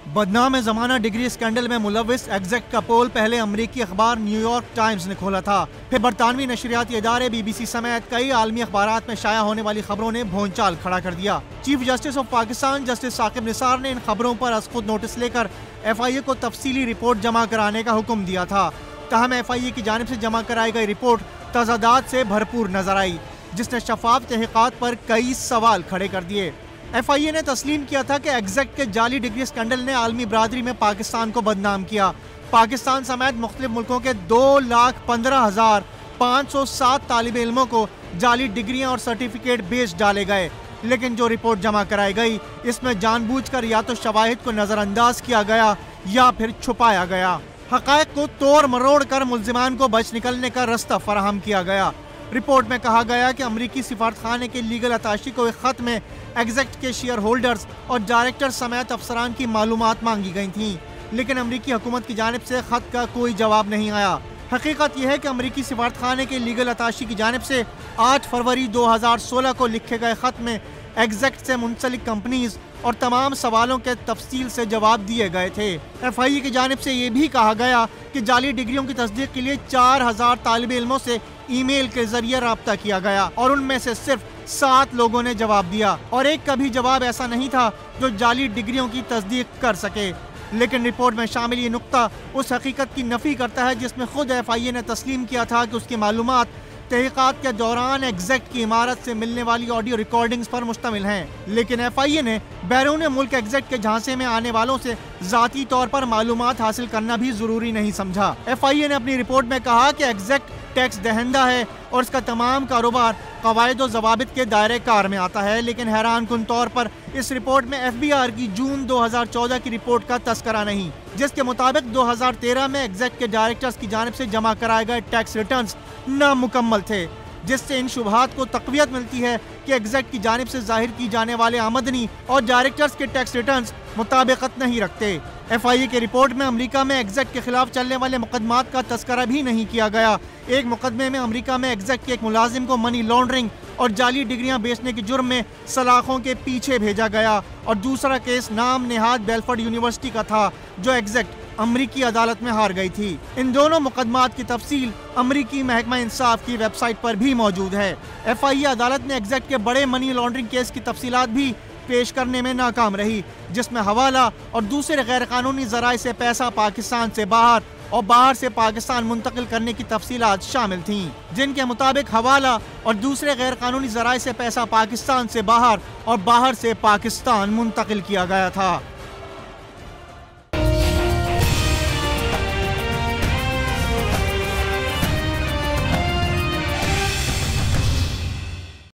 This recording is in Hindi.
बदनाम ज़माना डिग्री स्कैंडल में मुलविस एग्जैक्ट का पोल पहले अमरीकी अखबार न्यूयॉर्क टाइम्स ने खोला था, फिर बरतानवी नशरियाती इदारे BBC समेत कई आलमी अखबारात में शाया होने वाली खबरों ने भोंचाल खड़ा कर दिया। Chief justice of Pakistan justice Saqib Nisar ने इन खबरों पर अज खुद नोटिस लेकर FIA को तफसीली रिपोर्ट जमा कराने का हुक्म दिया था। तहम FIA की जानिब से जमा कराई गई रिपोर्ट तजादात से भरपूर नजर आई, जिसने शफाफ तहकीकात पर कई सवाल खड़े कर दिए। FIA ने तस्लीम किया था कि एग्जैक्ट के जाली डिग्री स्कैंडल ने आलमी बरादरी में पाकिस्तान को बदनाम किया। पाकिस्तान समेत मुख्तलिफ मुल्कों के 2,15,507 तालिब इल्मों को जाली डिग्रियां और सर्टिफिकेट बेच डाले गए, लेकिन जो रिपोर्ट जमा कराई गई इसमें जानबूझकर या तो शवाहिद को नजरअंदाज किया गया या फिर छुपाया गया। हकायक को तोड़ मरोड़ कर मुल्जिमान को बच निकलने का रास्ता फराहम किया गया। रिपोर्ट में कहा गया कि अमरीकी सिफारतखाने के लीगल अताशी को एक खत में एग्जैक्ट के शेयर होल्डर्स और डायरेक्टर समेत अफसरान की मालूमात मांगी गई थी, लेकिन अमरीकी हुकूमत की जानिब से खत का कोई जवाब नहीं आया। हकीकत यह है कि अमरीकी सिफारतखाने के लीगल अताशी की जानिब से 8 फरवरी 2016 को लिखे गए खत में एग्जैक्ट से मुंसलिक कंपनीज और तमाम सवालों के तफसील से जवाब दिए गए थे। FIA की जानिब से ये भी कहा गया कि जाली डिग्रियों की तस्दीक के लिए 4000 तालिब इल्मों से ईमेल के जरिए राब्ता किया गया और उनमें से सिर्फ 7 लोगों ने जवाब दिया और एक का भी जवाब ऐसा नहीं था जो जाली डिग्रियों की तस्दीक कर सके। लेकिन रिपोर्ट में शामिल ये नुक्ता उस हकीकत की नफी करता है जिसमें खुद FIA ने तस्लीम किया था कि उसकी मालूमात तहकीकात के दौरान एग्जैक्ट की इमारत से मिलने वाली ऑडियो रिकॉर्डिंग्स पर मुश्तमिल हैं। लेकिन FIA ने बैरून मुल्क एग्जैक्ट के झांसे में आने वालों से जाती तौर पर मालूमात हासिल करना भी जरूरी नहीं समझा। FIA ने अपनी रिपोर्ट में कहा कि एग्जैक्ट टैक्स दहंदा है और इसका तमाम कारोबार कवायद और जवाबित के दायरे कार में आता है, लेकिन हैरान कुन तौर पर इस रिपोर्ट में FBR की जून 2014 की रिपोर्ट का तस्करा नहीं, जिसके मुताबिक 2013 में एग्जैक्ट के डायरेक्टर्स की जानिब से जमा कराए गए टैक्स रिटर्न्स नामुकम्मल थे, जिससे इन शुबहात को तक़वियत मिलती है कि एग्जैक्ट की जानिब से जाहिर की जाने वाले आमदनी और डायरेक्टर्स के टैक्स रिटर्न्स मुताबिकत नहीं रखते। FIA की रिपोर्ट में अमेरिका में एग्जैक्ट के खिलाफ चलने वाले मुकदमात का तस्करा भी नहीं किया गया। एक मुकदमे में अमेरिका में एग्जैक्ट के एक मुलाजिम को मनी लॉन्ड्रिंग और जाली डिग्रियां बेचने के जुर्म में सलाखों के पीछे भेजा गया और दूसरा केस नाम नेहाद बेलफोर्ड यूनिवर्सिटी का था जो एग्जैक्ट अमरीकी अदालत में हार गई थी। इन दोनों मुकदमात की तफसील अमरीकी महकमा इंसाफ की वेबसाइट पर भी मौजूद है। FIA अदालत ने एग्जैक्ट के बड़े मनी लॉन्ड्रिंग केस की तफसीलात भी पेश करने में नाकाम रही, जिसमें हवाला और दूसरे गैर कानूनी जराए से पैसा पाकिस्तान से बाहर और बाहर से पाकिस्तान मुंतकिल करने की तफसीलात शामिल थीं, जिनके मुताबिक हवाला और दूसरे गैर कानूनी जराए से पैसा पाकिस्तान से बाहर और बाहर से पाकिस्तान मुंतकिल किया गया था।